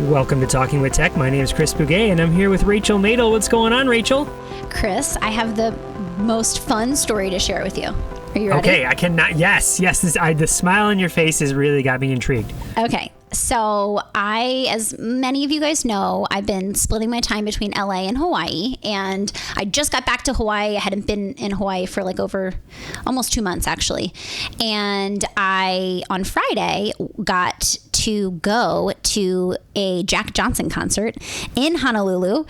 Welcome to Talking with Tech. My name is Chris Bouguet, and I'm here with Rachel Nadel. What's going on, Rachel? Chris, I have the most fun story to share with you. Are you ready? Okay, I cannot. Yes. The smile on your face has really got me intrigued. Okay. So as many of you guys know, I've been splitting my time between LA and Hawaii, and I just got back to Hawaii. I hadn't been in Hawaii for like over almost 2 months, actually. And I, on Friday, got to go to a Jack Johnson concert in Honolulu.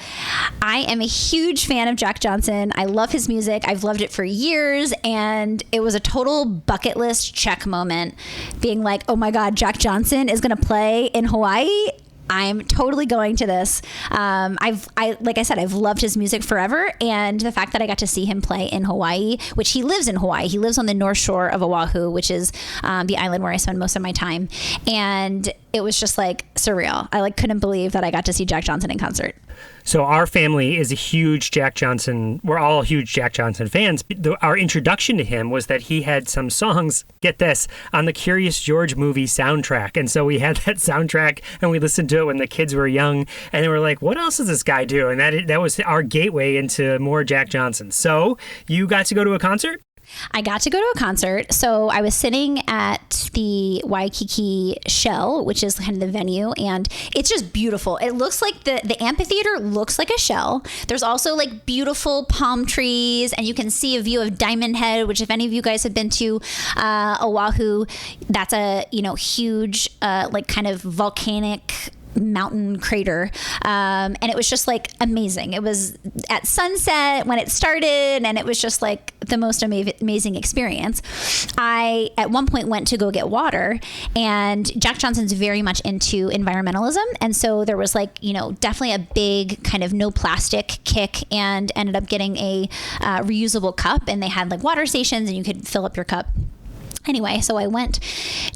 I am a huge fan of Jack Johnson. I love his music. I've loved it for years, and it was a total bucket list check moment, being like, oh my God, Jack Johnson is going to play in Hawaii. I'm totally going to this. Like I said, I've loved his music forever. And the fact that I got to see him play in Hawaii, which he lives in Hawaii. He lives on the north shore of Oahu, which is the island where I spend most of my time. And it was just like surreal. I couldn't believe that I got to see Jack Johnson in concert. So our family is a huge Jack Johnson. We're all huge Jack Johnson fans. Our introduction to him was that he had some songs, get this, on the Curious George movie soundtrack. And so we had that soundtrack and we listened to it when the kids were young. And they were like, what else does this guy do? And that was our gateway into more Jack Johnson. So you got to go to a concert? I got to go to a concert. So I was sitting at the Waikiki Shell, which is kind of the venue, and it's just beautiful. It looks like the amphitheater looks like a shell. There's also like beautiful palm trees, and you can see a view of Diamond Head, which if any of you guys have been to Oahu, that's a huge like kind of volcanic mountain crater, and it was just like amazing. It was at sunset when it started, and it was just like the most amazing experience. I at one point went to go get water, and Jack Johnson's very much into environmentalism, and so there was like definitely a big kind of no plastic kick, and ended up getting a reusable cup, and they had like water stations and you could fill up your cup. Anyway, so I went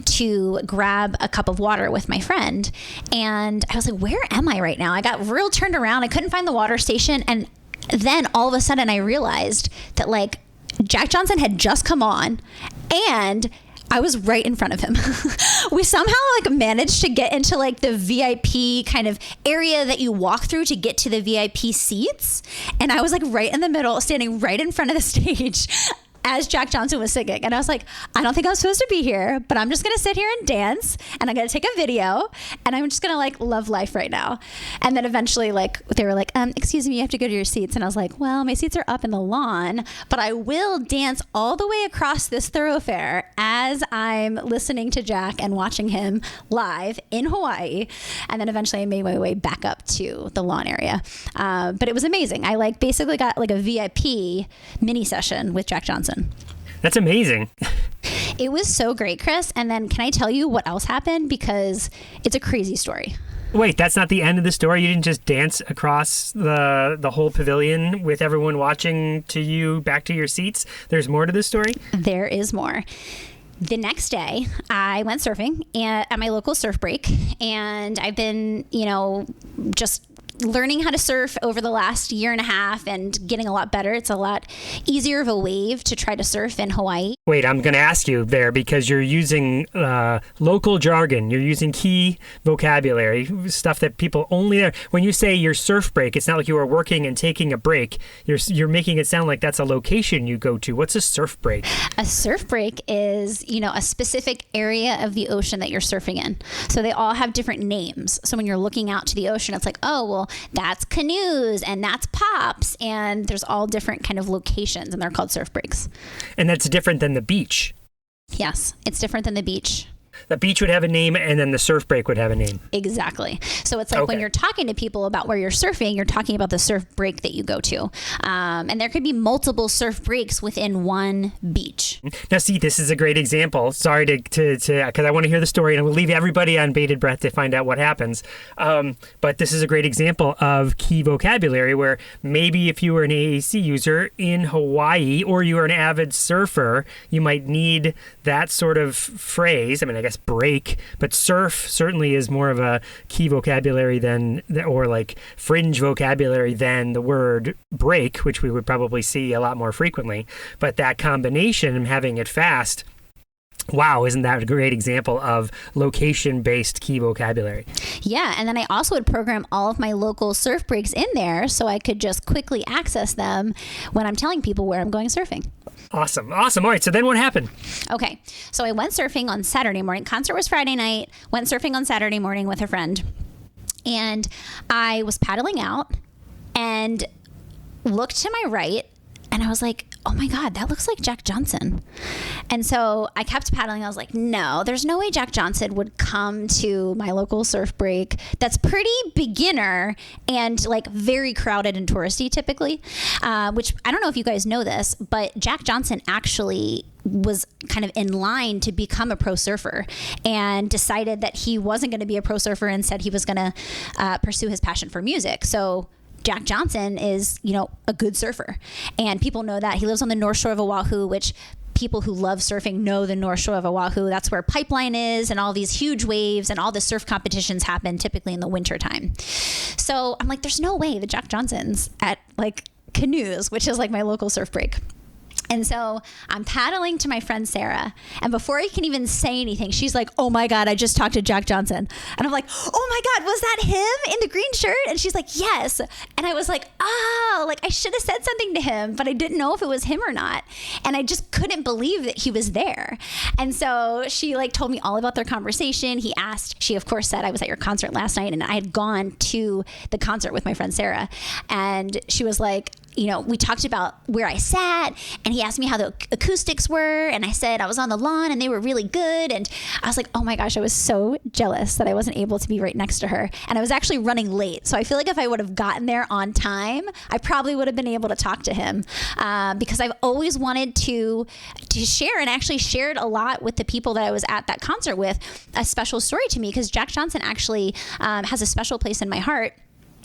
to grab a cup of water with my friend, and I was like, where am I right now? I got real turned around. I couldn't find the water station. And then all of a sudden I realized that like Jack Johnson had just come on and I was right in front of him. We somehow like managed to get into like the VIP kind of area that you walk through to get to the VIP seats. And I was like right in the middle, standing right in front of the stage as Jack Johnson was singing. And I was like, I don't think I'm supposed to be here, but I'm just going to sit here and dance, and I'm going to take a video, and I'm just going to like love life right now. And then eventually like they were like, excuse me, you have to go to your seats. And I was like, well, my seats are up in the lawn, but I will dance all the way across this thoroughfare as I'm listening to Jack and watching him live in Hawaii. And then eventually I made my way back up to the lawn area. But it was amazing. I like basically got like a VIP mini session with Jack Johnson. That's amazing. It was so great, Chris. And then can I tell you what else happened? Because it's a crazy story. Wait, that's not the end of the story? You didn't just dance across the whole pavilion with everyone watching to you back to your seats? There's more to this story? There is more. The next day, I went surfing at my local surf break, and I've been, just learning how to surf over the last year and a half and getting a lot better. It's a lot easier of a wave to try to surf in Hawaii. Wait, I'm going to ask you there because you're using local jargon. You're using key vocabulary, stuff that people only there. When you say your surf break, it's not like you are working and taking a break. You're making it sound like that's a location you go to. What's a surf break? A surf break is, a specific area of the ocean that you're surfing in. So they all have different names. So when you're looking out to the ocean, it's like, oh, well, that's canoes and that's pops, and there's all different kind of locations, and they're called surf breaks. And that's different than the beach. Yes, it's different than the beach. The beach would have a name, and then the surf break would have a name. Exactly. So it's like when you're talking to people about where you're surfing, you're talking about the surf break that you go to. And there could be multiple surf breaks within one beach. Now, see, this is a great example. Sorry to because I want to hear the story, and we'll leave everybody on bated breath to find out what happens. But this is a great example of key vocabulary where maybe if you were an AAC user in Hawaii or you are an avid surfer, you might need that sort of phrase. I mean, I guess break, but surf certainly is more of a key vocabulary than, or like fringe vocabulary than the word break, which we would probably see a lot more frequently. But that combination, having it fast, Wow, isn't that a great example of location-based key vocabulary? Yeah, and then I also would program all of my local surf breaks in there so I could just quickly access them when I'm telling people where I'm going surfing. Awesome. All right, so then what happened? Okay, so I went surfing on Saturday morning. Concert was Friday night. Went surfing on Saturday morning with a friend. And I was paddling out and looked to my right, and I was like, oh my God, that looks like Jack Johnson. And so I kept paddling. I was like, no, there's no way Jack Johnson would come to my local surf break that's pretty beginner and like very crowded and touristy typically, which I don't know if you guys know this, but Jack Johnson actually was kind of in line to become a pro surfer and decided that he wasn't going to be a pro surfer and said he was going to pursue his passion for music. So Jack Johnson is, a good surfer, and people know that. He lives on the North Shore of Oahu, which people who love surfing know the North Shore of Oahu. That's where Pipeline is, and all these huge waves and all the surf competitions happen typically in the winter time. So I'm like, there's no way that Jack Johnson's at like Canoes, which is like my local surf break. And so I'm paddling to my friend Sarah, and before I can even say anything, she's like, oh my God, I just talked to Jack Johnson. And I'm like, oh my God, was that him in the green shirt? And she's like, yes. And I was like, I should have said something to him, but I didn't know if it was him or not. And I just couldn't believe that he was there. And so she told me all about their conversation. She of course said, I was at your concert last night, and I had gone to the concert with my friend Sarah. And she was like, we talked about where I sat, and he asked me how the acoustics were, and I said I was on the lawn and they were really good. And I was like, oh my gosh, I was so jealous that I wasn't able to be right next to her. And I was actually running late. So I feel like if I would have gotten there on time, I probably would have been able to talk to him, because I've always wanted to share, and actually shared a lot with the people that I was at that concert with, a special story to me, because Jack Johnson actually has a special place in my heart.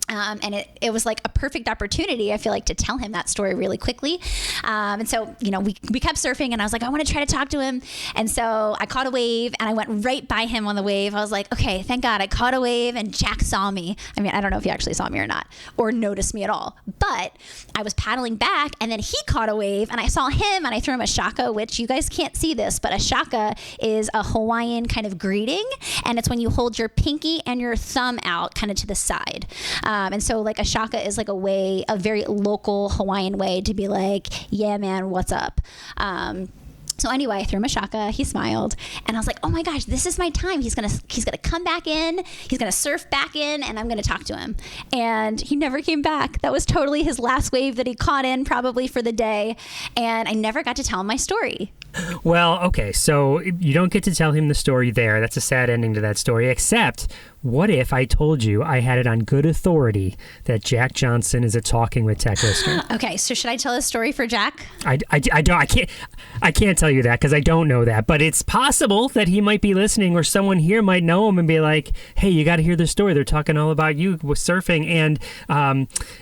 And it was like a perfect opportunity, I feel like, to tell him that story really quickly. And so, we kept surfing, and I was like, I want to try to talk to him. And so I caught a wave, and I went right by him on the wave. I was like, okay, thank God I caught a wave, and Jack saw me. I mean, I don't know if he actually saw me or not, or noticed me at all, but I was paddling back, and then he caught a wave, and I saw him, and I threw him a shaka, which you guys can't see this, but a shaka is a Hawaiian kind of greeting. And it's when you hold your pinky and your thumb out kind of to the side. And so like a shaka is like a very local Hawaiian way to be like, yeah, man, what's up? So anyway, I threw him a shaka. He smiled, and I was like, "Oh my gosh, this is my time. He's gonna come back in. He's gonna surf back in, and I'm gonna talk to him." And he never came back. That was totally his last wave that he caught in, probably for the day. And I never got to tell him my story. Well, okay, so you don't get to tell him the story there. That's a sad ending to that story, except what if I told you I had it on good authority that Jack Johnson is a Talking with Tech listener? Okay, so should I tell a story for Jack? I can't tell you that because I don't know that, but it's possible that he might be listening, or someone here might know him and be like, hey, you got to hear this story. They're talking all about you with surfing,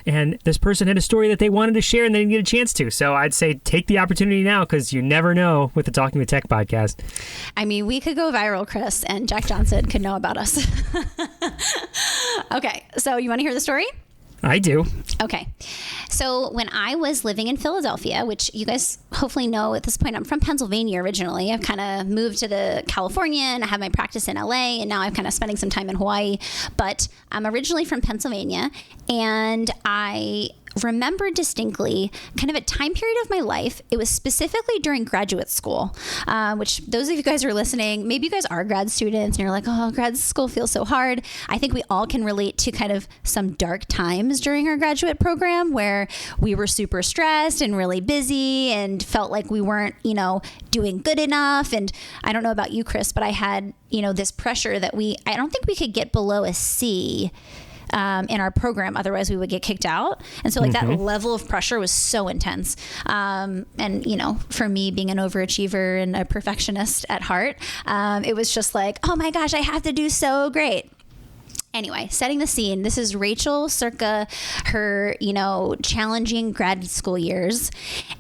and this person had a story that they wanted to share and they didn't get a chance to. So I'd say take the opportunity now, because you never know with the Talking with Tech podcast. I mean, we could go viral, Chris, and Jack Johnson could know about us. Okay, so you want to hear the story? I do. Okay. So when I was living in Philadelphia, which you guys hopefully know at this point, I'm from Pennsylvania originally. I've kind of moved to California, and I have my practice in LA, and now I'm kind of spending some time in Hawaii. But I'm originally from Pennsylvania, and I remember distinctly kind of a time period of my life. It was specifically during graduate school, which those of you guys who are listening, maybe you guys are grad students and you're like, oh, grad school feels so hard. I think we all can relate to kind of some dark times during our graduate program where we were super stressed and really busy and felt like we weren't, doing good enough. And I don't know about you, Chris, but I had, this pressure that I don't think we could get below a C in our program, otherwise we would get kicked out. And so that level of pressure was so intense. And for me, being an overachiever and a perfectionist at heart, it was just like, oh my gosh, I have to do so great. Anyway, setting the scene, this is Rachel circa her, challenging grad school years.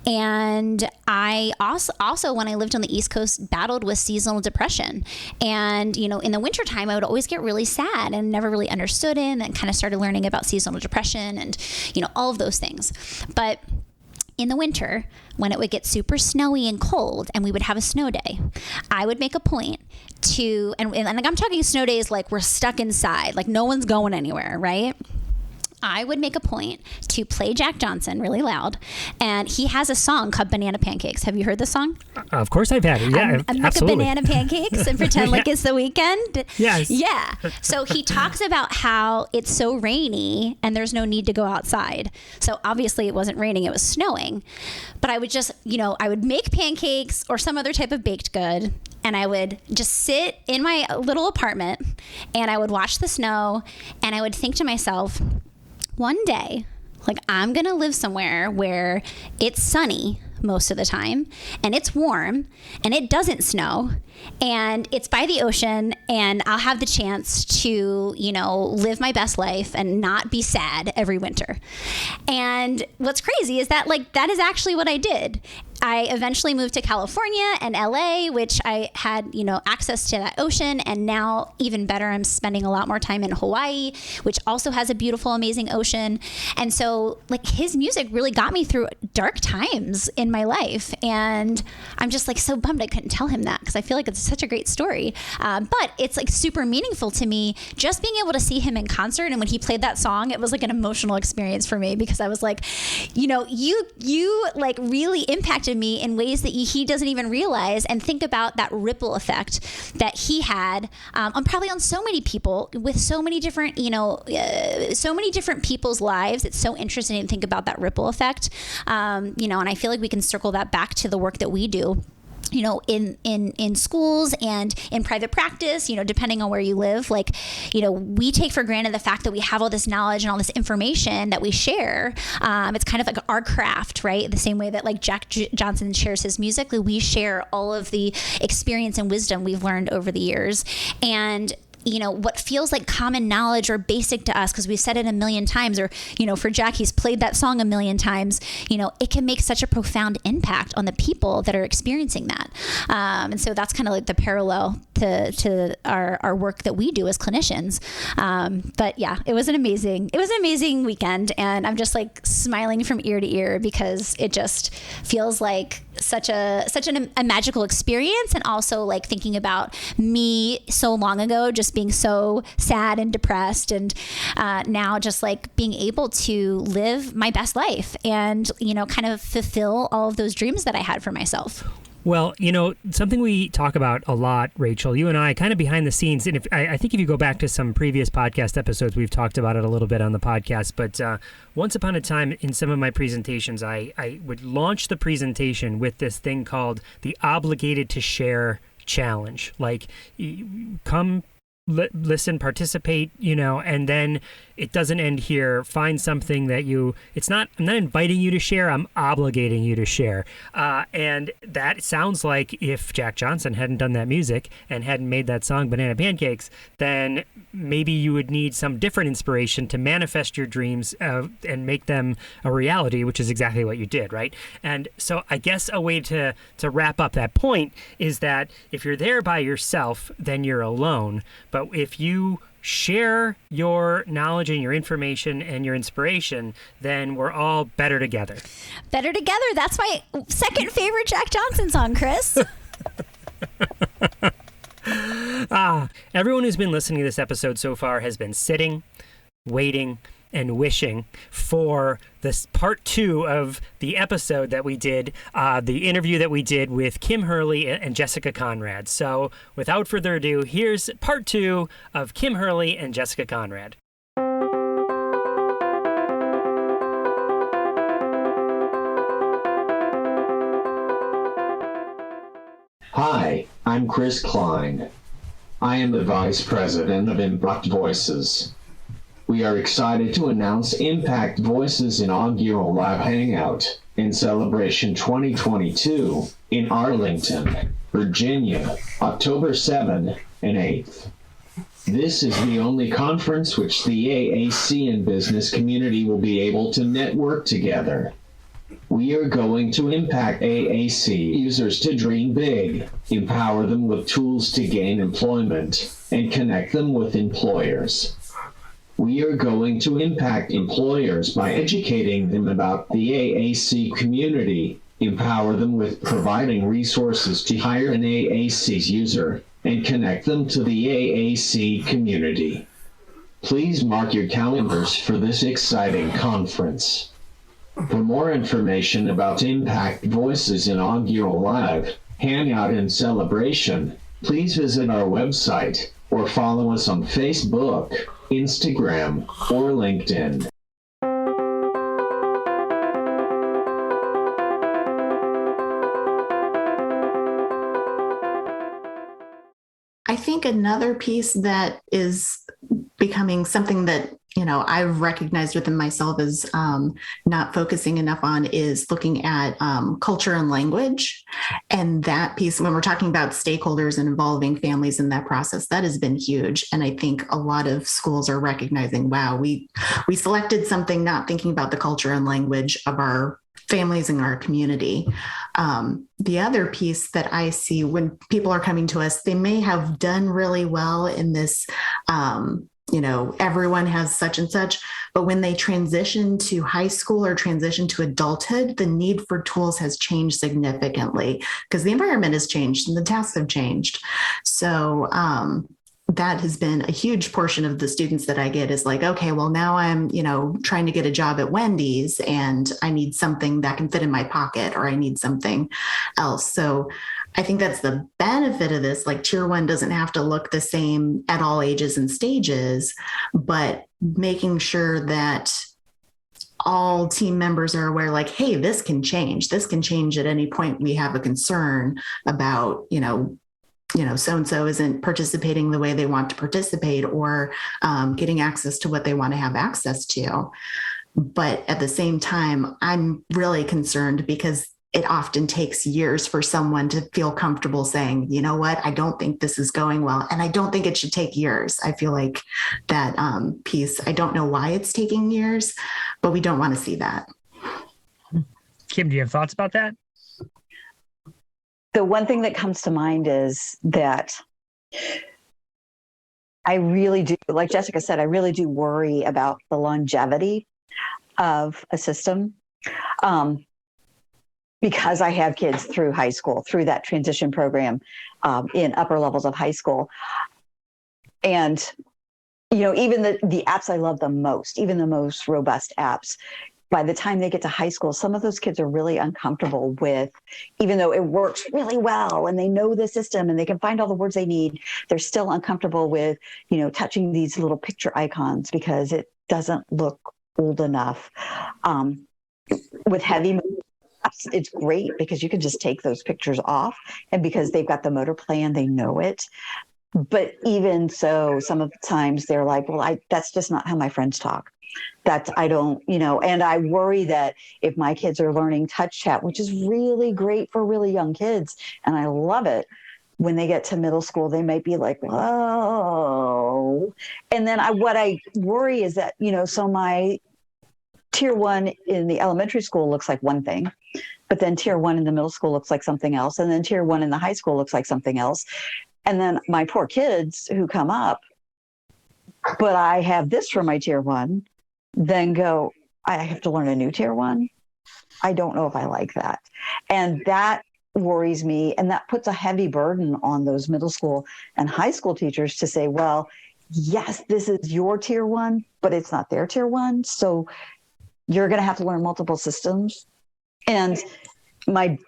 And I also, when I lived on the East Coast, battled with seasonal depression. And, in the wintertime, I would always get really sad and never really understood it, and then kind of started learning about seasonal depression and, all of those things. But in the winter, when it would get super snowy and cold and we would have a snow day, I would make a point to, and like I'm talking snow days like we're stuck inside, like no one's going anywhere, right? I would make a point to play Jack Johnson really loud. And he has a song called Banana Pancakes. Have you heard the song? Of course I've had it. Yeah, I make absolutely. banana pancakes and pretend like it's the weekend. Yes. Yeah. So he talks about how it's so rainy and there's no need to go outside. So obviously it wasn't raining, it was snowing. But I would just, I would make pancakes or some other type of baked good. And I would just sit in my little apartment and I would watch the snow and I would think to myself, one day, like I'm going to live somewhere where it's sunny most of the time and it's warm and it doesn't snow and it's by the ocean and I'll have the chance to, live my best life and not be sad every winter. And what's crazy is that that is actually what I did. I eventually moved to California and LA, which I had, access to that ocean. And now even better, I'm spending a lot more time in Hawaii, which also has a beautiful, amazing ocean. And so his music really got me through dark times in my life. And I'm just so bummed I couldn't tell him that because I feel like it's such a great story. But it's super meaningful to me just being able to see him in concert. And when he played that song, it was an emotional experience for me because I was you really impacted me in ways that he doesn't even realize, and think about that ripple effect that he had on so many people with so many different people's lives. It's so interesting to think about that ripple effect, and I feel like we can circle that back to the work that we do in schools and in private practice, depending on where you live. We take for granted the fact that we have all this knowledge and all this information that we share. It's kind of like our craft, right? The same way that Jack Johnson shares his music, we share all of the experience and wisdom we've learned over the years. And what feels like common knowledge or basic to us because we've said it a million times, or, for Jack, he's played that song a million times, it can make such a profound impact on the people that are experiencing that. And so that's kind of the parallel to our work that we do as clinicians. But yeah, it was an amazing weekend. And I'm just smiling from ear to ear because it just feels like such a magical experience. And also thinking about me so long ago, just being so sad and depressed, and now just being able to live my best life and kind of fulfill all of those dreams that I had for myself. Well, something we talk about a lot, Rachel, you and I, kind of behind the scenes, and I think if you go back to some previous podcast episodes, we've talked about it a little bit on the podcast, but once upon a time in some of my presentations, I would launch the presentation with this thing called the Obligated to Share Challenge. Come listen, participate, and then it doesn't end here. Find something that I'm not inviting you to share, I'm obligating you to share. And that sounds like if Jack Johnson hadn't done that music and hadn't made that song Banana Pancakes, then maybe you would need some different inspiration to manifest your dreams and make them a reality, which is exactly what you did, right? And so I guess a way to wrap up that point is that if you're there by yourself, then you're alone. But if you share your knowledge and your information and your inspiration, then we're all better together. Better together. That's my second favorite Jack Johnson song, Chris. Everyone who's been listening to this episode so far has been sitting, waiting, and wishing for this part 2 of the episode that we did, the interview that we did with Kim Hurley and Jessica Conrad. So without further ado, here's part 2 of Kim Hurley and Jessica Conrad. Hi, I'm Chris Klein. I am the Vice President of Impact Voices. We are excited to announce Impact Voices inaugural live hangout in Celebration 2022 in Arlington, Virginia, October 7th and 8th. This is the only conference which the AAC and business community will be able to network together. We are going to impact AAC users to dream big, empower them with tools to gain employment, and connect them with employers. We are going to impact employers by educating them about the AAC community, empower them with providing resources to hire an AAC user, and connect them to the AAC community. Please mark your calendars for this exciting conference. For more information about Impact Voices Inaugural Live, Hangout and Celebration, please visit our website or follow us on Facebook, Instagram, or LinkedIn. I think another piece that is becoming something that, I've recognized within myself is not focusing enough on is looking at culture and language. And that piece, when we're talking about stakeholders and involving families in that process, that has been huge. And I think a lot of schools are recognizing, wow, we selected something not thinking about the culture and language of our families in our community. The other piece that I see when people are coming to us, they may have done really well in this, everyone has such and such, but when they transition to high school or transition to adulthood, the need for tools has changed significantly because the environment has changed and the tasks have changed. So, that has been a huge portion of the students that I get is like, okay, well, now I'm, trying to get a job at Wendy's and I need something that can fit in my pocket or I need something else. So I think that's the benefit of this. Like tier 1 doesn't have to look the same at all ages and stages, but making sure that all team members are aware, like, hey, this can change. This can change at any point we have a concern about, so-and-so isn't participating the way they want to participate or getting access to what they want to have access to. But at the same time, I'm really concerned because it often takes years for someone to feel comfortable saying, you know what, I don't think this is going well. And I don't think it should take years. I feel like that piece, I don't know why it's taking years, but we don't want to see that. Kim, do you have thoughts about that? The one thing that comes to mind is that I really do, like Jessica said, I really do worry about the longevity of a system because I have kids through high school, through that transition program in upper levels of high school. And, even the apps I love the most, even the most robust apps, by the time they get to high school, some of those kids are really uncomfortable with, even though it works really well and they know the system and they can find all the words they need, they're still uncomfortable with, touching these little picture icons because it doesn't look old enough. With heavy apps, it's great because you can just take those pictures off, and because they've got the motor plan, they know it. But even so, some of the times they're like, well, that's just not how my friends talk. I don't, and I worry that if my kids are learning touch chat, which is really great for really young kids, and I love it, when they get to middle school, they might be like, oh. And then what I worry is that, so my tier 1 in the elementary school looks like one thing, but then tier 1 in the middle school looks like something else. And then tier 1 in the high school looks like something else. And then my poor kids who come up, but I have this for my tier 1, then go, I have to learn a new tier 1. I don't know if I like that. And that worries me. And that puts a heavy burden on those middle school and high school teachers to say, well, yes, this is your tier 1, but it's not their tier 1. So you're going to have to learn multiple systems. And my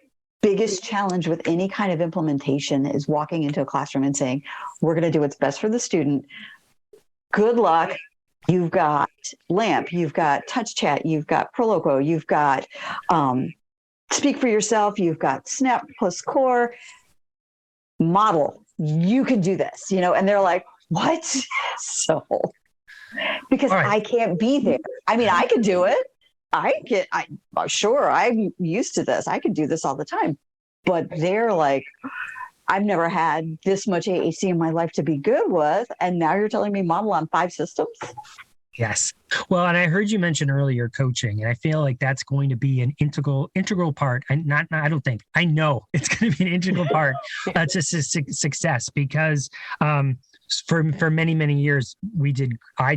biggest challenge with any kind of implementation is walking into a classroom and saying, we're going to do what's best for the student. Good luck. You've got LAMP, you've got Touch Chat, you've got Proloquo, you've got Speak for Yourself, you've got Snap plus Core, model. You can do this, and they're like, what? So, because I can't be there. I mean, I can do it. Sure, I'm used to this. I can do this all the time. But they're like, I've never had this much AAC in my life to be good with. And now you're telling me model on 5 systems? Yes. Well, and I heard you mention earlier coaching, and I feel like that's going to be an integral part. I know it's going to be an integral part to success because for many years, I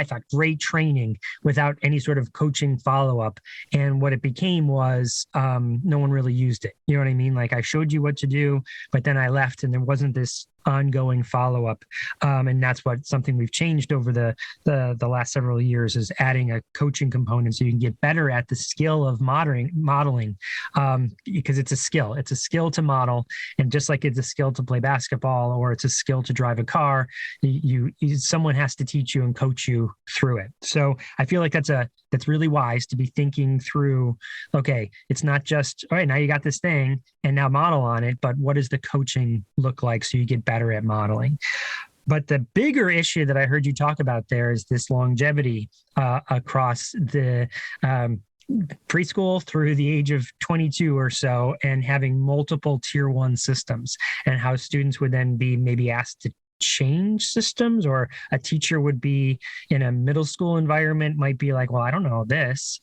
thought great training without any sort of coaching follow-up. And what it became was no one really used it. You know what I mean? Like, I showed you what to do, but then I left and there wasn't this ongoing follow-up. And that's something we've changed over the last several years, is adding a coaching component so you can get better at the skill of modeling, because it's a skill. It's a skill to model. And just like it's a skill to play basketball, or it's a skill to drive a car, someone has to teach you and coach you through it. So I feel like that's really wise to be thinking through, okay, it's not just, all right, now you got this thing and now model on it, but what does the coaching look like so you get better at modeling? But the bigger issue that I heard you talk about there is this longevity across the preschool through the age of 22 or so, and having multiple tier 1 systems, and how students would then be maybe asked to change systems, or a teacher would be in a middle school environment might be like, well, I don't know this,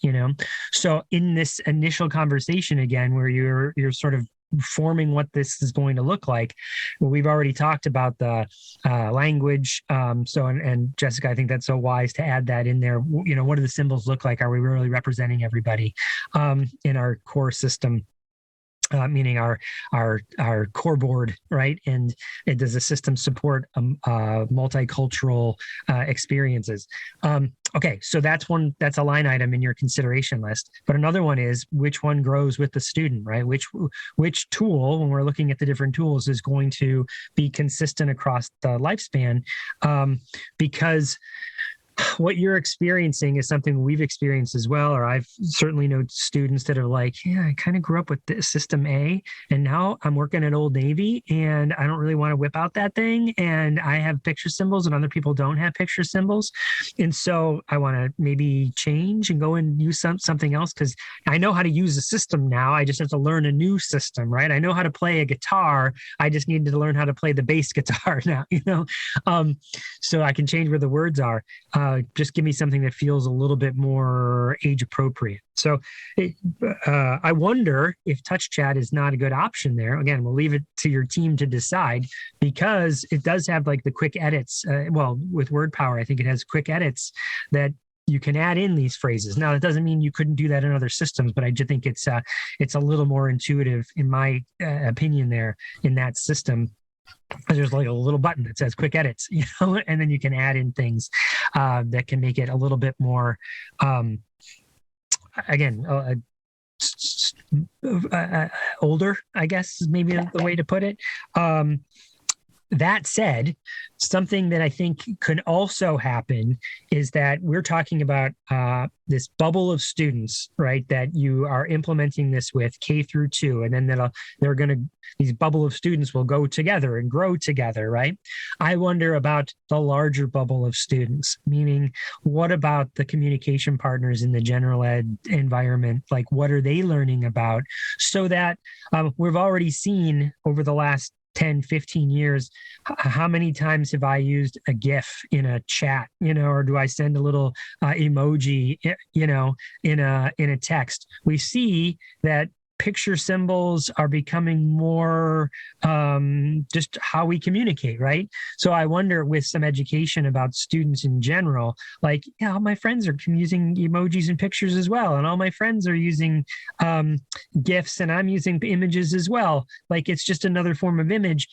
So in this initial conversation again, where you're sort of forming what this is going to look like, we've already talked about the language. And Jessica, I think that's so wise to add that in there. What do the symbols look like? Are we really representing everybody in our core system? Meaning our core board, right? And does the system support multicultural experiences? Okay, so that's a line item in your consideration list. But another one is, which one grows with the student, right? Which tool, when we're looking at the different tools, is going to be consistent across the lifespan? Because what you're experiencing is something we've experienced as well, or I've certainly known students that are like, yeah, I kind of grew up with this system A, and now I'm working at Old Navy and I don't really want to whip out that thing, and I have picture symbols and other people don't have picture symbols. And so I want to maybe change and go and use something else, because I know how to use a system now. I just have to learn a new system, right? I know how to play a guitar. I just need to learn how to play the bass guitar now, so I can change where the words are. Just give me something that feels a little bit more age appropriate. So I wonder if touch chat is not a good option there. Again, we'll leave it to your team to decide, because it does have like the quick edits. With word power, I think it has quick edits that you can add in these phrases. Now, that doesn't mean you couldn't do that in other systems, but I just think it's a little more intuitive, in my opinion, there in that system. There's like a little button that says quick edits, and then you can add in things that can make it a little bit more, older, I guess is maybe the way to put it. That said, something that I think could also happen is that we're talking about this bubble of students, right? That you are implementing this with K through 2, and then these bubble of students will go together and grow together, right? I wonder about the larger bubble of students, meaning what about the communication partners in the general ed environment? Like, what are they learning about? So that we've already seen over the last 10, 15 years, how many times have I used a GIF in a chat, or do I send a little emoji, in a text? We see that picture symbols are becoming more just how we communicate, right? So I wonder, with some education about students in general, like, yeah, all my friends are using emojis and pictures as well, and all my friends are using GIFs, and I'm using images as well. Like, it's just another form of image.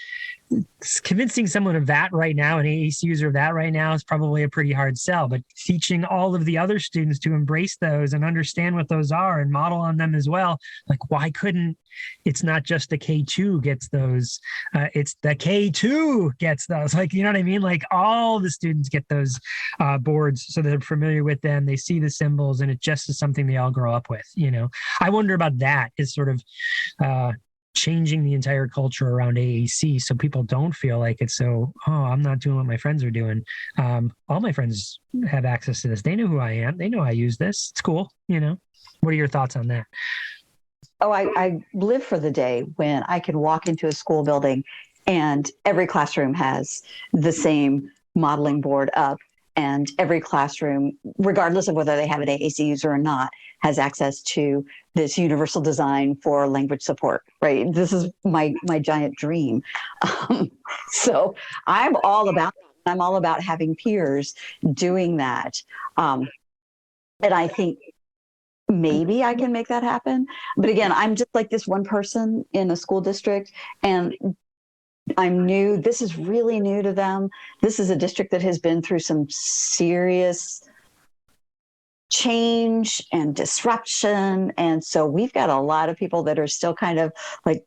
Convincing someone of that right now, an AAC user of that right now, is probably a pretty hard sell, but teaching all of the other students to embrace those and understand what those are and model on them as well. Like, why couldn't, it's not just the K2 gets those, it's the K2 gets those, like, you know what I mean? Like, all the students get those boards, so they're familiar with them, they see the symbols, and it just is something they all grow up with, I wonder about that, is sort of changing the entire culture around AAC, so people don't feel like it's so, I'm not doing what my friends are doing. All my friends have access to this. They know who I am. They know I use this. It's cool. What are your thoughts on that? Oh, I live for the day when I can walk into a school building and every classroom has the same modeling board up, And every classroom, regardless of whether they have an AAC user or not, has access to this universal design for language support, right? This is my giant dream. So I'm all about having peers doing that. And I think maybe I can make that happen. But again, I'm just like this one person in a school district, and I'm new. This is really new to them. This is a district that has been through some serious change and disruption. And so we've got a lot of people that are still kind of like,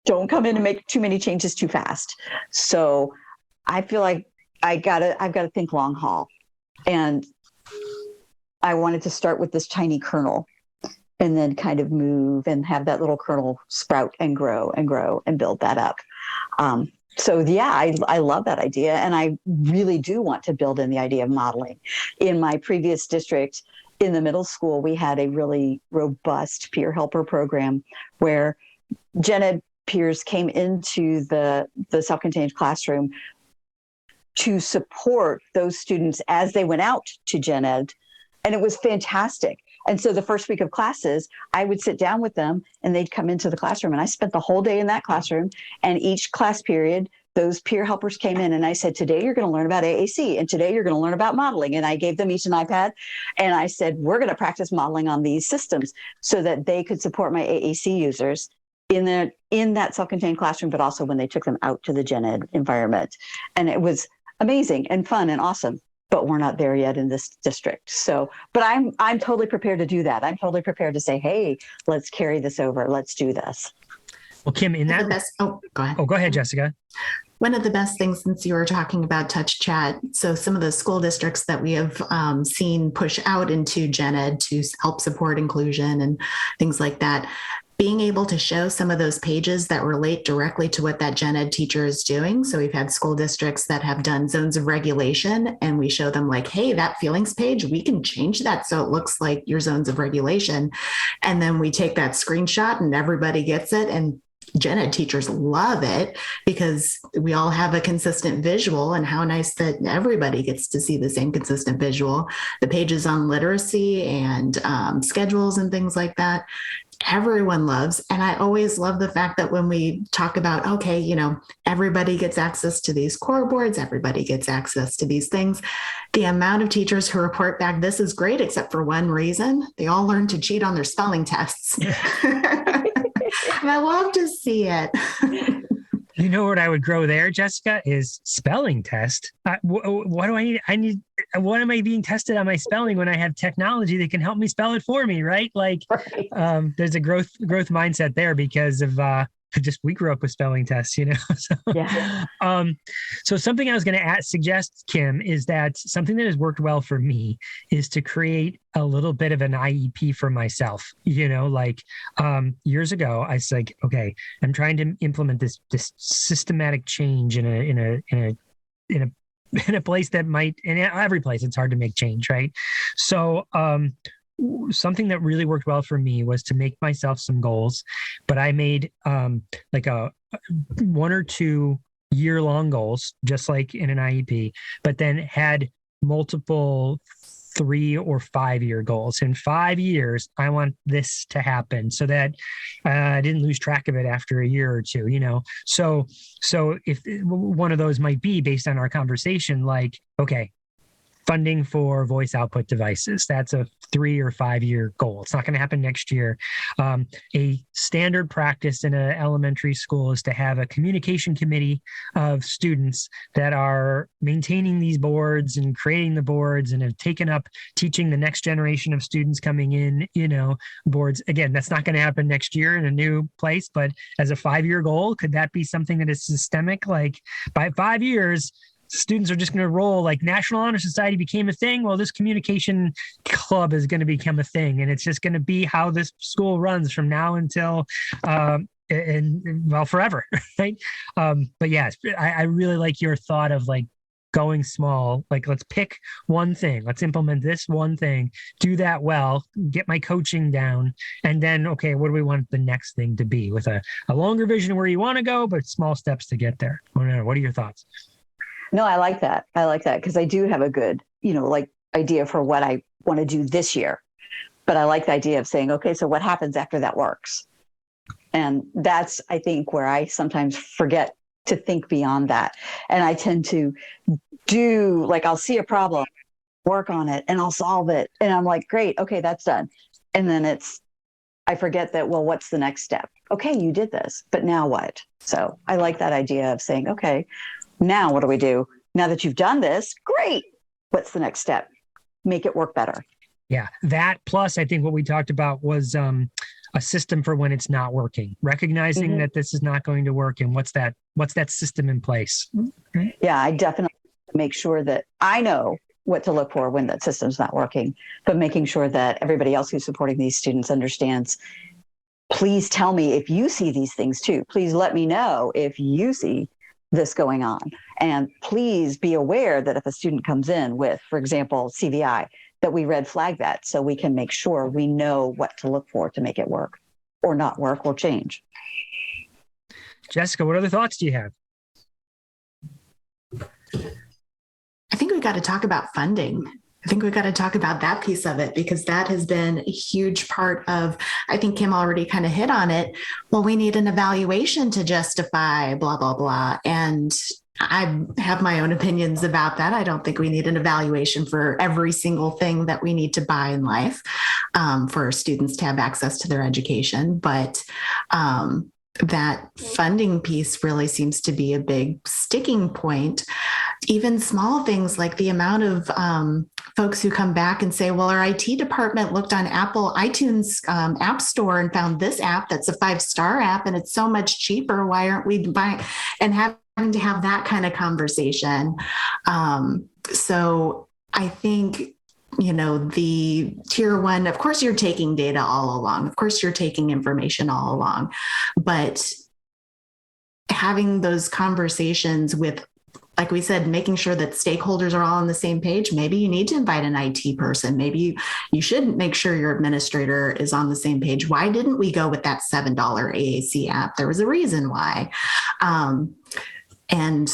don't come in and make too many changes too fast. So I feel like I've got to think long haul. And I wanted to start with this tiny kernel and then kind of move and have that little kernel sprout and grow and grow and build that up. So yeah, I love that idea. And I really do want to build in the idea of modeling. In my previous district, in the middle school, we had a really robust peer helper program where gen ed peers came into the self-contained classroom to support those students as they went out to gen ed. And it was fantastic. And so the first week of classes, I would sit down with them and they'd come into the classroom, and I spent the whole day in that classroom. And each class period, those peer helpers came in and I said, today you're going to learn about AAC, and today you're going to learn about modeling. And I gave them each an iPad and I said, we're going to practice modeling on these systems so that they could support my AAC users in that self-contained classroom, but also when they took them out to the gen ed environment. And it was amazing and fun and awesome. But we're not there yet in this district. So, but I'm totally prepared to do that. I'm totally prepared to say, hey, let's carry this over. Let's do this. Well, Kim, in that, go ahead. Oh, go ahead, Jessica. One of the best things, since you were talking about touch chat, so some of the school districts that we have seen push out into gen ed to help support inclusion and things like that, being able to show some of those pages that relate directly to what that gen ed teacher is doing. So we've had school districts that have done zones of regulation, and we show them like, hey, that feelings page, we can change that so it looks like your zones of regulation. And then we take that screenshot and everybody gets it. And gen ed teachers love it because we all have a consistent visual, and how nice that everybody gets to see the same consistent visual. The pages on literacy and schedules and things like that, everyone loves. And I always love the fact that when we talk about, okay, everybody gets access to these core boards, everybody gets access to these things. The amount of teachers who report back, this is great, except for one reason: they all learned to cheat on their spelling tests. I love to see it. You know what I would grow there, Jessica, is spelling test. What do I need? What am I being tested on my spelling when I have technology that can help me spell it for me, right? Like, right. There's a growth mindset there because of we grew up with spelling tests, So, yeah. So something I was going to suggest, Kim, is that something that has worked well for me is to create a little bit of an IEP for myself. Years ago, I was like, okay, I'm trying to implement this systematic change in a place that might, in every place it's hard to make change, right? So something that really worked well for me was to make myself some goals, but I made like a 1 or 2 year-long goals, just like in an IEP, but then had multiple 3 or 5 year goals. In 5 years, I want this to happen so that I didn't lose track of it after a year or two, So if one of those might be based on our conversation, like, okay, funding for voice output devices. That's a 3 or 5 year goal. It's not going to happen next year. A standard practice in an elementary school is to have a communication committee of students that are maintaining these boards and creating the boards and have taken up teaching the next generation of students coming in, boards. Again, that's not going to happen next year in a new place, but as a 5 year goal, could that be something that is systemic? Like by 5 years, students are just going to roll, like National Honor Society became a thing. Well, this communication club is going to become a thing, and it's just going to be how this school runs from now until, forever. Right. But yes, I really like your thought of like going small, like let's pick one thing, let's implement this one thing, do that well, get my coaching down. And then, okay, what do we want the next thing to be, with a longer vision of where you want to go, but small steps to get there? What are your thoughts? No, I like that. I like that because I do have a good, like idea for what I want to do this year. But I like the idea of saying, okay, so what happens after that works? And that's, I think, where I sometimes forget to think beyond that. And I tend to do, like, I'll see a problem, work on it, and I'll solve it. And I'm like, great, okay, that's done. And then I forget that, well, what's the next step? Okay, you did this, but now what? So I like that idea of saying, okay, now what do we do? Now that you've done this, great. What's the next step? Make it work better. Yeah, that plus I think what we talked about was a system for when it's not working, recognizing that this is not going to work, and what's that system in place. Right? Yeah, I definitely make sure that I know what to look for when that system's not working, but making sure that everybody else who's supporting these students understands. Please tell me if you see these things too. Please let me know if you see this going on. And please be aware that if a student comes in with, for example, CVI, that we red flag that so we can make sure we know what to look for to make it work or not work or change. Jessica, what other thoughts do you have? I think we've got to talk about funding. I think we've got to talk about that piece of it because that has been a huge part of, I think Kim already kind of hit on it. Well, we need an evaluation to justify blah, blah, blah. And I have my own opinions about that. I don't think we need an evaluation for every single thing that we need to buy in life for students to have access to their education. But that funding piece really seems to be a big sticking point. Even small things like the amount of folks who come back and say, well, our IT department looked on Apple iTunes App Store and found this app that's a 5-star app and it's so much cheaper. Why aren't we buying? And having to have that kind of conversation. So I think, the tier one, of course, you're taking data all along. Of course, you're taking information all along. But having those conversations with, like we said, making sure that stakeholders are all on the same page. Maybe you need to invite an IT person. Maybe you should make sure your administrator is on the same page. Why didn't we go with that $7 AAC app? There was a reason why. And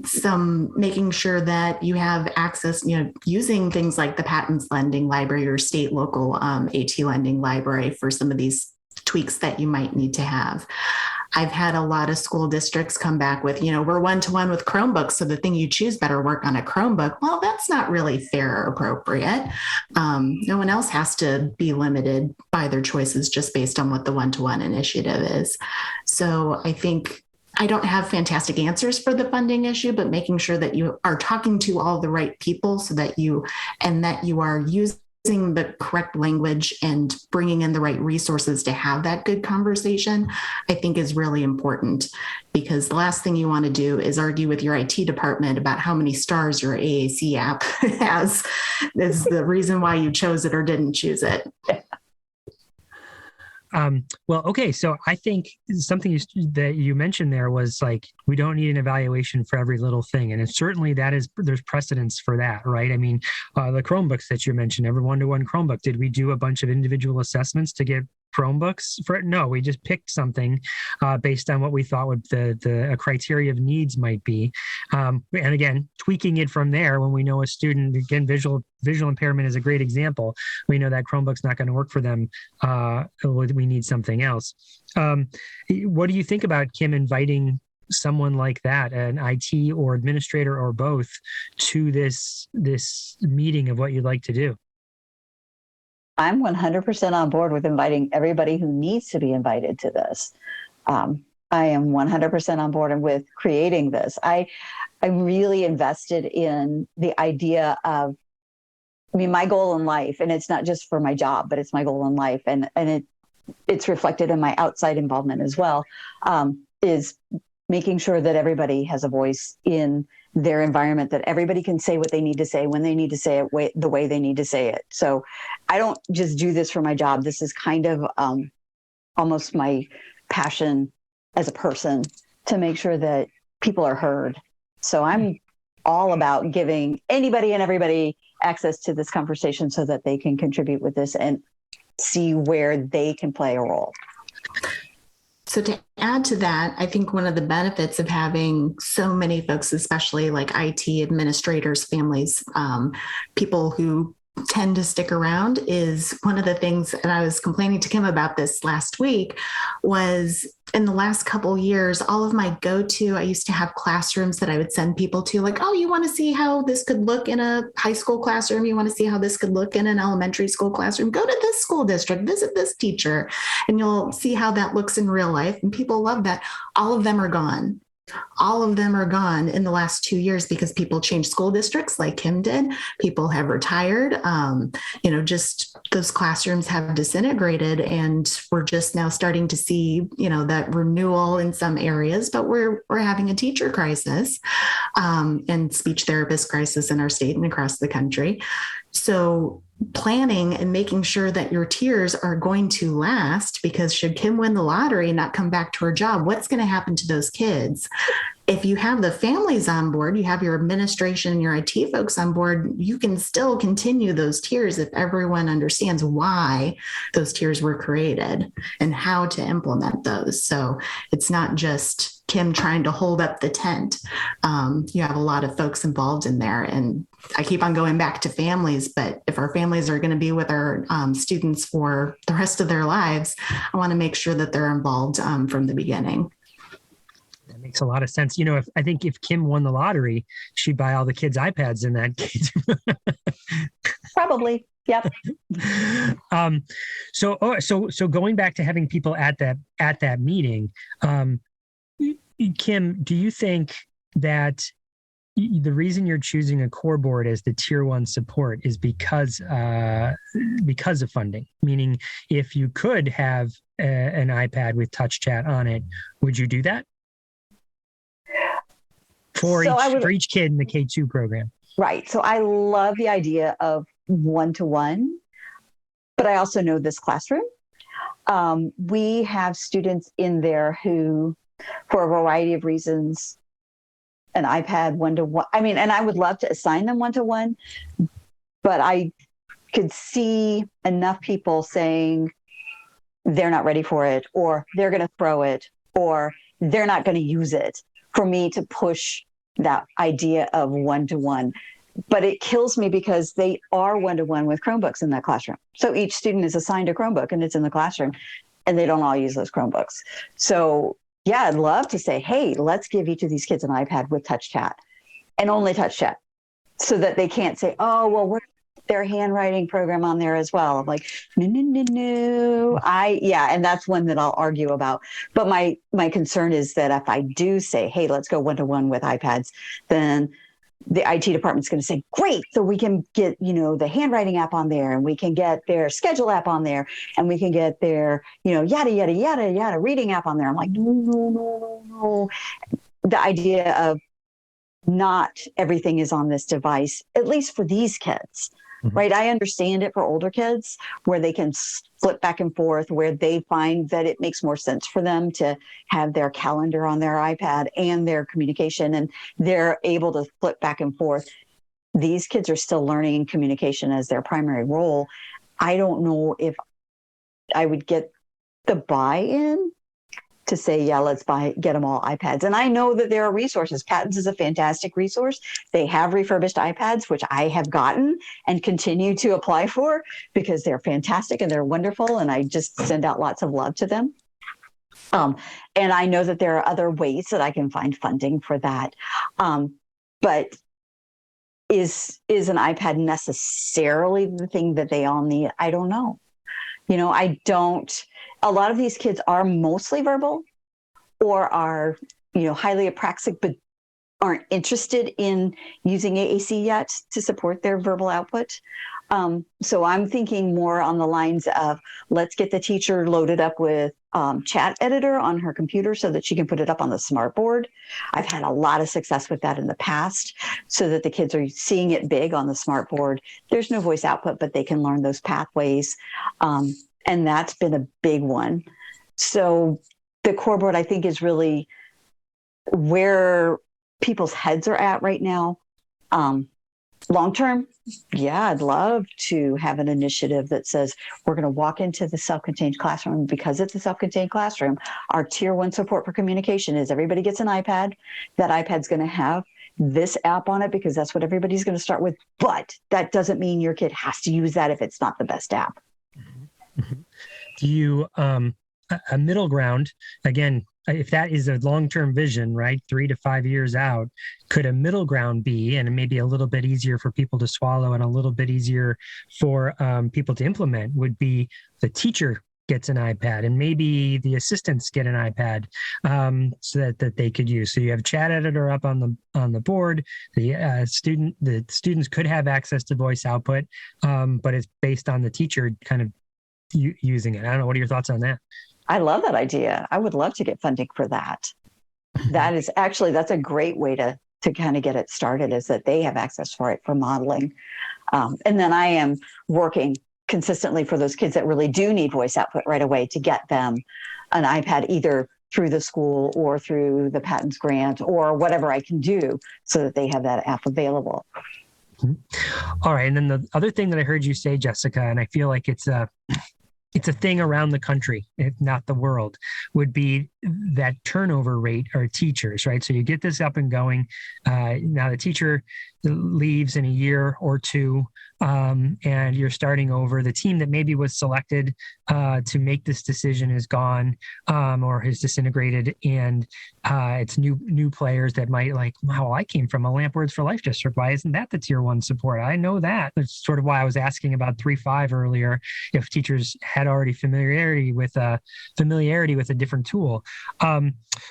some making sure that you have access, using things like the PATINS lending library or state local AT lending library for some of these tweaks that you might need to have. I've had a lot of school districts come back with, we're one-to-one with Chromebooks, so the thing you choose better work on a Chromebook. Well, that's not really fair or appropriate. No one else has to be limited by their choices just based on what the one-to-one initiative is. So I think I don't have fantastic answers for the funding issue, but making sure that you are talking to all the right people so that you are using the correct language and bringing in the right resources to have that good conversation, I think is really important, because the last thing you want to do is argue with your IT department about how many stars your AAC app has. Is the reason why you chose it or didn't choose it. Well, okay. So I think something that you mentioned there was like, we don't need an evaluation for every little thing. And certainly there's precedence for that, right? I mean, the Chromebooks that you mentioned, every one-to-one Chromebook, did we do a bunch of individual assessments to get Chromebooks for it? No, we just picked something based on what we thought would the criteria of needs might be. And again, tweaking it from there when we know a student, again, visual impairment is a great example. We know that Chromebook's not going to work for them. We need something else. What do you think about, Kim, inviting someone like that, an IT or administrator or both, to this meeting of what you'd like to do? I'm 100% on board with inviting everybody who needs to be invited to this. I am 100% on board with creating this. I'm really invested in the idea of, my goal in life, and it's not just for my job, but it's my goal in life, and it's reflected in my outside involvement as well, is making sure that everybody has a voice in their environment, that everybody can say what they need to say when they need to say it the way they need to say it. So I don't just do this for my job. This is kind of almost my passion as a person, to make sure that people are heard. So I'm all about giving anybody and everybody access to this conversation so that they can contribute with this and see where they can play a role. So to add to that, I think one of the benefits of having so many folks, especially like IT administrators, families, people who tend to stick around, is one of the things, and I was complaining to Kim about this last week, was in the last couple years, all of my I used to have classrooms that I would send people to, like, oh, you want to see how this could look in a high school classroom? You want to see how this could look in an elementary school classroom? Go to this school district, visit this teacher, and you'll see how that looks in real life. And people love that. All of them are gone. All of them are gone in the last 2 years because people changed school districts like Kim did. People have retired. Just those classrooms have disintegrated, and we're just now starting to see, that renewal in some areas, but we're having a teacher crisis and speech therapist crisis in our state and across the country. So planning and making sure that your tiers are going to last, because should Kim win the lottery and not come back to her job, what's going to happen to those kids? If you have the families on board, you have your administration and your IT folks on board, you can still continue those tiers if everyone understands why those tiers were created and how to implement those. So it's not just Kim trying to hold up the tent. You have a lot of folks involved in there. And I keep on going back to families, but if our families are going to be with our students for the rest of their lives, I want to make sure that they're involved from the beginning. That makes a lot of sense. I think if Kim won the lottery, she'd buy all the kids iPads in that case. Probably. Yep. So going back to having people at that meeting, Kim, do you think that the reason you're choosing a core board as the tier 1 support is because of funding? Meaning, if you could have an iPad with touch chat on it, would you do that? For each kid in the K2 program. Right. So I love the idea of one-to-one, but I also know this classroom. We have students in there who, for a variety of reasons, an iPad one-to-one. And I would love to assign them one-to-one, but I could see enough people saying they're not ready for it, or they're going to throw it, or they're not going to use it, for me to push that idea of one-to-one. But it kills me because they are one-to-one with Chromebooks in that classroom. So each student is assigned a Chromebook and it's in the classroom, and they don't all use those Chromebooks. So yeah, I'd love to say, hey, let's give each of these kids an iPad with touch chat, and only touch chat, so that they can't say, oh, well, we're their handwriting program on there as well. I'm like, no. And that's one that I'll argue about. But my concern is that if I do say, hey, let's go one-to-one with iPads, then the IT department's going to say, great, so we can get, the handwriting app on there, and we can get their schedule app on there, and we can get their, yada, yada, yada, yada, reading app on there. I'm like, no. The idea of not everything is on this device, at least for these kids. Mm-hmm. Right. I understand it for older kids, where they can flip back and forth, where they find that it makes more sense for them to have their calendar on their iPad and their communication, and they're able to flip back and forth. These kids are still learning communication as their primary role. I don't know if I would get the buy-in to say, yeah, let's get them all iPads. And I know that there are resources. PATINS is a fantastic resource. They have refurbished iPads, which I have gotten and continue to apply for, because they're fantastic and they're wonderful. And I just send out lots of love to them. And I know that there are other ways that I can find funding for that. But is an iPad necessarily the thing that they all need? I don't know. A lot of these kids are mostly verbal, or are, highly apraxic, but aren't interested in using AAC yet to support their verbal output. So I'm thinking more on the lines of, let's get the teacher loaded up with chat editor on her computer so that she can put it up on the smart board. I've had a lot of success with that in the past, so that the kids are seeing it big on the smart board. There's no voice output, but they can learn those pathways. And that's been a big one. So the core board, I think, is really where people's heads are at right now. Long term, yeah, I'd love to have an initiative that says we're going to walk into the self-contained classroom. Because it's a self-contained classroom, our tier 1 support for communication is everybody gets an iPad. That iPad's going to have this app on it because that's what everybody's going to start with. But that doesn't mean your kid has to use that if it's not the best app. Do you, a middle ground, again, if that is a long-term vision, right, 3 to 5 years out, could a middle ground be, and maybe a little bit easier for people to swallow and a little bit easier for people to implement, would be the teacher gets an iPad and maybe the assistants get an iPad so that they could use. So you have chat editor up on the board. The students could have access to voice output, but it's based on the teacher kind of using it. I don't know. What are your thoughts on that? I love that idea. I would love to get funding for that. That's a great way to kind of get it started, is that they have access for it for modeling. And then I am working consistently for those kids that really do need voice output right away to get them an iPad, either through the school or through the PATINS grant or whatever I can do so that they have that app available. All right. And then the other thing that I heard you say, Jessica, and I feel like it's a thing around the country, if not the world, would be that turnover rate of teachers, right? So you get this up and going. Now the teacher leaves in a year or two, and you're starting over. The team that maybe was selected to make this decision is gone or has disintegrated, and it's new players that might like, wow, I came from a Lamp Words for Life district. Why isn't that the tier 1 support? I know that. That's sort of why I was asking about 3-5 earlier, if teachers had already familiarity with a different tool.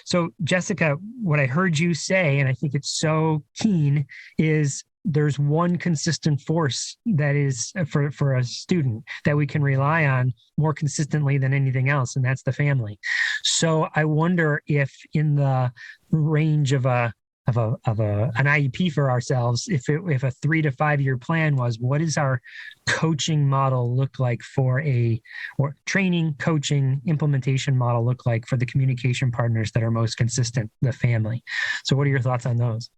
So Jessica, what I heard you say, and I think it's so keen, is there's one consistent force that is for a student that we can rely on more consistently than anything else, and that's the family. So I wonder if in the range of an IEP for ourselves, if a 3 to 5 year plan was, what does our coaching model look like or training, coaching, implementation model look like for the communication partners that are most consistent, the family? So what are your thoughts on those?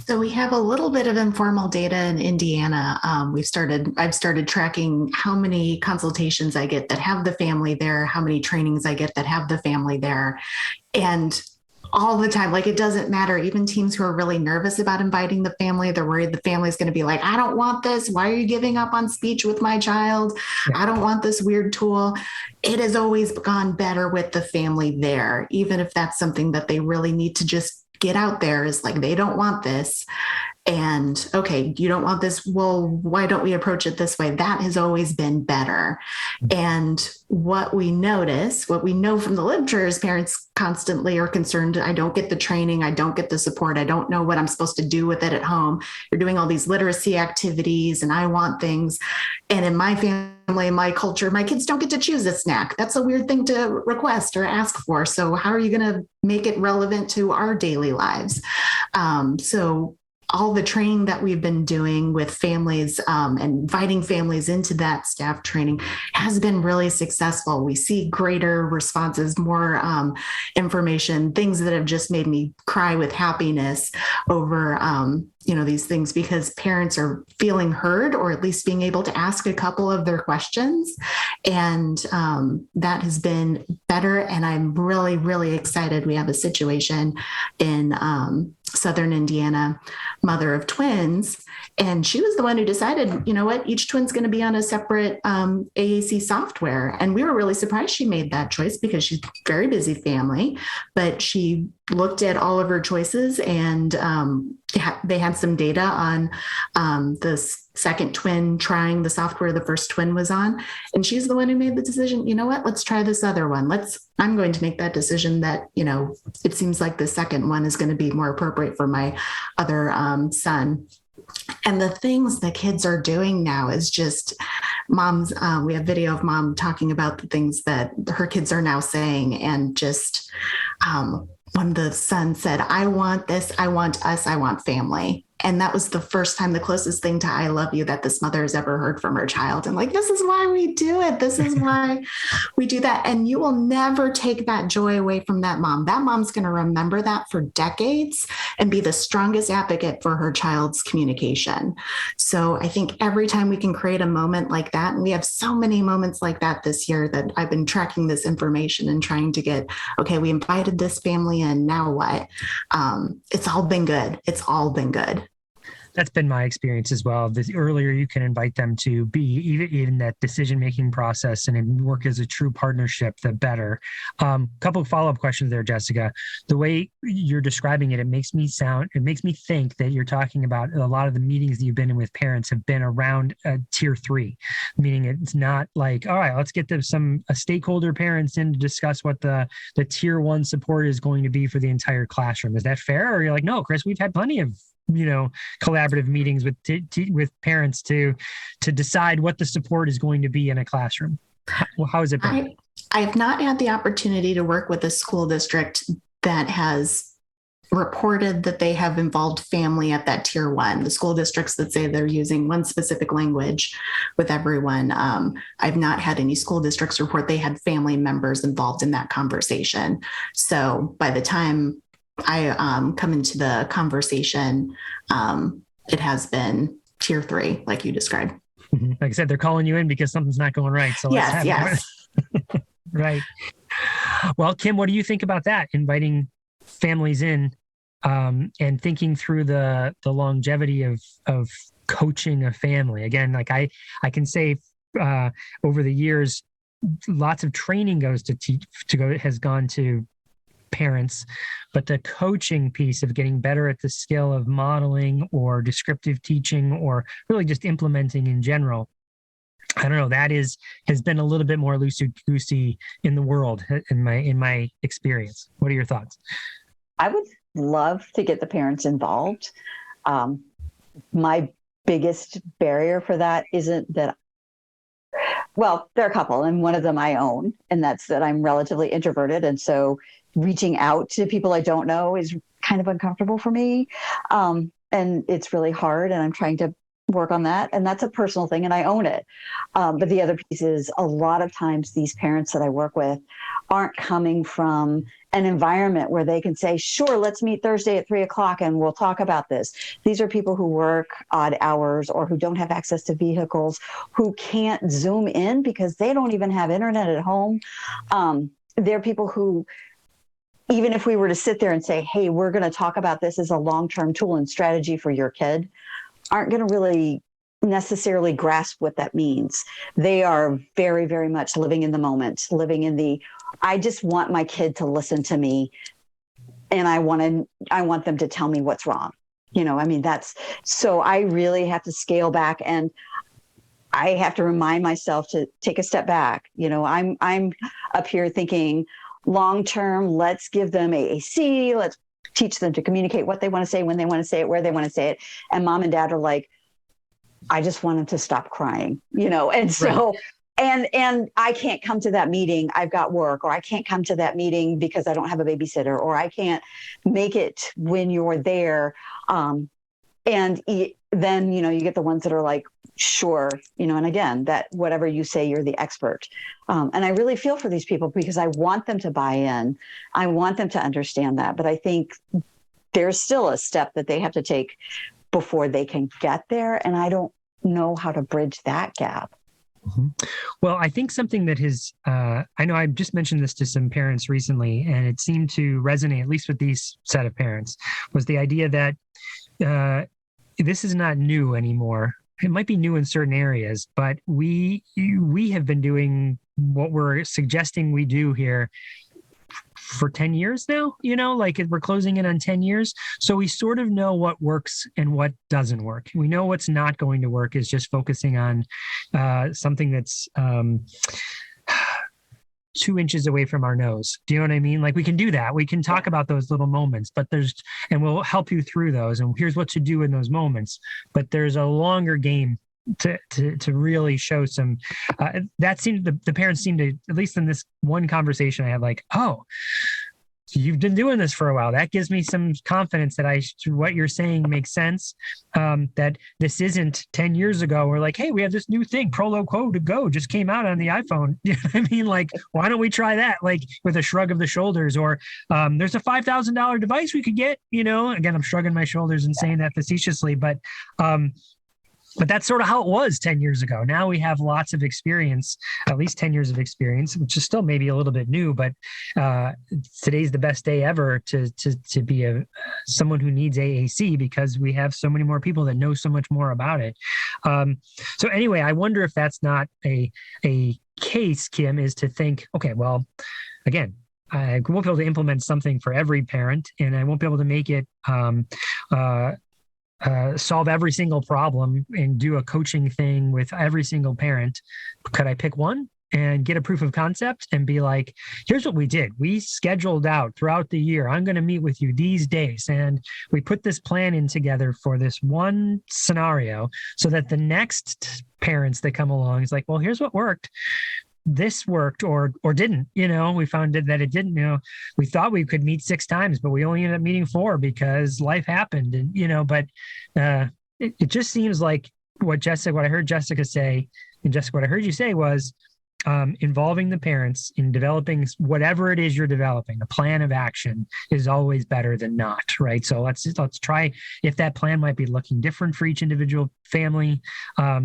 So we have a little bit of informal data in Indiana. I've started tracking how many consultations I get that have the family there, how many trainings I get that have the family there. And all the time, like, it doesn't matter. Even teams who are really nervous about inviting the family, they're worried the family's going to be like, I don't want this. Why are you giving up on speech with my child? Yeah. I don't want this weird tool. It has always gone better with the family there, even if that's something that they really need to just get out there, is like, they don't want this. And okay, you don't want this. Well, why don't we approach it this way? That has always been better. And what we know from the literature is parents constantly are concerned. I don't get the training. I don't get the support. I don't know what I'm supposed to do with it at home. You're doing all these literacy activities and I want things. And in my family, my culture, my kids don't get to choose a snack. That's a weird thing to request or ask for. So how are you going to make it relevant to our daily lives? So all the training that we've been doing with families and inviting families into that staff training has been really successful. We see greater responses, more information, things that have just made me cry with happiness over these things, because parents are feeling heard, or at least being able to ask a couple of their questions. And that has been better. And I'm really, really excited. We have a situation in Southern Indiana, mother of twins. And she was the one who decided, you know what, each twin's going to be on a separate AAC software. And we were really surprised she made that choice, because she's a very busy family, but she looked at all of her choices, and they had some data on the second twin trying the software the first twin was on. And she's the one who made the decision, you know what, let's try this other one. I'm going to make that decision that, it seems like the second one is going to be more appropriate for my other son. And the things the kids are doing now is just moms. We have video of mom talking about the things that her kids are now saying. And just when the son said, I want this, I want us, I want family. And that was the first time, the closest thing to I love you that this mother has ever heard from her child. And like, this is why we do it. This is why we do that. And you will never take that joy away from that mom. That mom's going to remember that for decades and be the strongest advocate for her child's communication. So I think every time we can create a moment like that, and we have so many moments like that this year that I've been tracking this information and trying to get, okay, we invited this family in, now what? It's all been good. It's all been good. That's been my experience as well. The earlier you can invite them to be even in that decision-making process and work as a true partnership, the better. Couple of follow-up questions there, Jessica. The way you're describing it, it makes me think that you're talking about a lot of the meetings that you've been in with parents have been around tier 3, meaning it's not like, all right, let's get a stakeholder parents in to discuss what the tier 1 support is going to be for the entire classroom. Is that fair? Or you're like, no, Chris, we've had plenty of collaborative meetings with parents to decide what the support is going to be in a classroom. How has it been? I have not had the opportunity to work with a school district that has reported that they have involved family at that tier 1. The school districts that say they're using one specific language with everyone. I've not had any school districts report they had family members involved in that conversation. So by the time I come into the conversation, it has been tier 3, like you described. Like I said, they're calling you in because something's not going right. So yes. Right. Well, Kim, what do you think about that? Inviting families in and thinking through the longevity of coaching a family. Again, like I can say over the years, lots of training has gone to parents, but the coaching piece of getting better at the skill of modeling or descriptive teaching or really just implementing in general, I don't know, that has been a little bit more loosey-goosey in the world in my experience. What are your thoughts? I would love to get the parents involved. My biggest barrier for that isn't that, well, there are a couple, and one of them I own, and that's that I'm relatively introverted. And so reaching out to people I don't know is kind of uncomfortable for me. And it's really hard, and I'm trying to work on that. And that's a personal thing, and I own it. But the other piece is a lot of times these parents that I work with aren't coming from an environment where they can say, sure, let's meet Thursday at 3:00 and we'll talk about this. These are people who work odd hours or who don't have access to vehicles, who can't Zoom in because they don't even have internet at home. They're people who, even if we were to sit there and say, hey, we're going to talk about this as a long-term tool and strategy for your kid, aren't going to really necessarily grasp what that means. They are very, very much living in the moment, living in I just want my kid to listen to me, and I want them to tell me what's wrong. So I really have to scale back, and I have to remind myself to take a step back. I'm up here thinking long-term, let's give them AAC, let's teach them to communicate what they want to say, when they want to say it, where they want to say it. And mom and dad are like, I just want them to stop crying, and so, right. and I can't come to that meeting, I've got work, or I can't come to that meeting because I don't have a babysitter, or I can't make it when you're there. Then, you get the ones that are like, sure, and again, that whatever you say, you're the expert. And I really feel for these people because I want them to buy in. I want them to understand that. But I think there's still a step that they have to take before they can get there. And I don't know how to bridge that gap. Mm-hmm. Well, I think something that has, I know I've just mentioned this to some parents recently, and it seemed to resonate, at least with these set of parents, was the idea that this is not new anymore. It might be new in certain areas, but we have been doing what we're suggesting we do here for 10 years now, like we're closing in on 10 years. So we sort of know what works and what doesn't work. We know what's not going to work is just focusing on something that's 2 inches away from our nose. Do you know what I mean? Like we can do that. We can talk about those little moments, but and we'll help you through those. And here's what to do in those moments. But there's a longer game to really show some, that seemed, the parents seemed to, at least in this one conversation I had, like, oh, you've been doing this for a while. That gives me some confidence that what you're saying makes sense. That this isn't 10 years ago. We're like, hey, we have this new thing, Prolo Quo to go, just came out on the iPhone. You know what I mean? Like, why don't we try that? Like with a shrug of the shoulders, or there's a $5,000 device we could get, again, I'm shrugging my shoulders and saying that facetiously, but that's sort of how it was 10 years ago. Now we have lots of experience, at least 10 years of experience, which is still maybe a little bit new, but today's the best day ever to be someone who needs AAC, because we have so many more people that know so much more about it. So anyway, I wonder if that's not a case, Kim, is to think, okay, well, again, I won't be able to implement something for every parent, and I won't be able to make it solve every single problem and do a coaching thing with every single parent. Could I pick one and get a proof of concept and be like, here's what we did. We scheduled out throughout the year, I'm going to meet with you these days. And we put this plan in together for this one scenario so that the next parents that come along is like, well, here's what worked. This worked or didn't, we found that it didn't, we thought we could meet 6 times, but we only ended up meeting 4 because life happened. And, but it just seems like what I heard Jessica say, and Jessica, what I heard you say was involving the parents in developing whatever it is you're developing. A plan of action is always better than not, right? So let's try, if that plan might be looking different for each individual family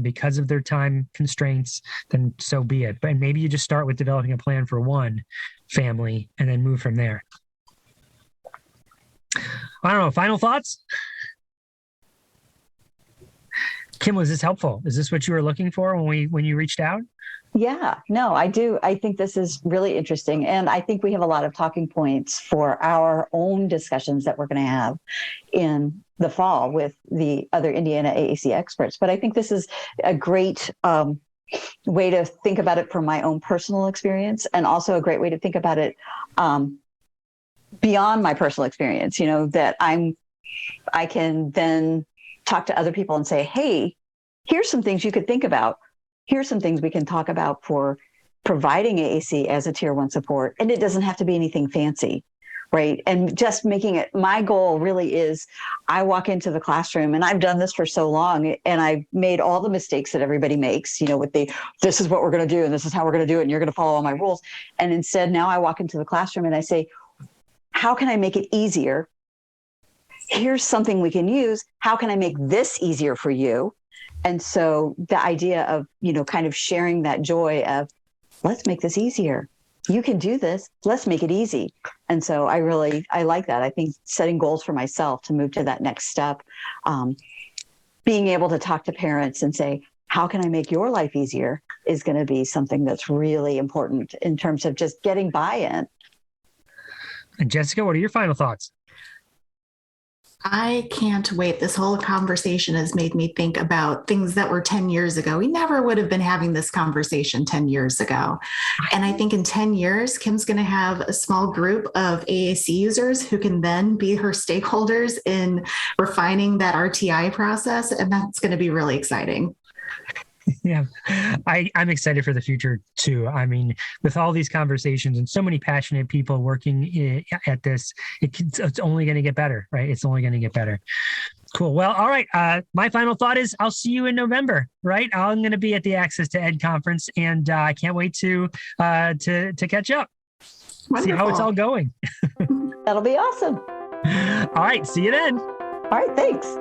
because of their time constraints, then so be it. But maybe you just start with developing a plan for one family and then move from there. I don't know. Final thoughts? Kim, was this helpful? Is this what you were looking for when you reached out? Yeah, no, I do. I think this is really interesting. And I think we have a lot of talking points for our own discussions that we're going to have in the fall with the other Indiana AAC experts. But I think this is a great way to think about it from my own personal experience, and also a great way to think about it beyond my personal experience, that I can then talk to other people and say, hey, here's some things you could think about. Here's some things we can talk about for providing AAC as a tier 1 support. And it doesn't have to be anything fancy, right? And just making it, my goal really is, I walk into the classroom, and I've done this for so long, and I've made all the mistakes that everybody makes, with this is what we're going to do, and this is how we're going to do it, and you're going to follow all my rules. And instead, now I walk into the classroom and I say, how can I make it easier? Here's something we can use. How can I make this easier for you? And so the idea of, kind of sharing that joy of, let's make this easier. You can do this. Let's make it easy. And so I like that. I think setting goals for myself to move to that next step, being able to talk to parents and say, how can I make your life easier, is going to be something that's really important in terms of just getting buy-in. And Jessica, what are your final thoughts? I can't wait. This whole conversation has made me think about things that were 10 years ago. We never would have been having this conversation 10 years ago. And I think in 10 years, Kim's going to have a small group of AAC users who can then be her stakeholders in refining that RTI process. And that's going to be really exciting. Yeah, I'm excited for the future too. I mean, with all these conversations and so many passionate people working at this, it's only going to get better, right? It's only going to get better. Cool. Well, all right. My final thought is I'll see you in November, right? I'm going to be at the Access to Ed conference, and I can't wait to catch up. Wonderful. See how it's all going. That'll be awesome. All right. See you then. All right. Thanks.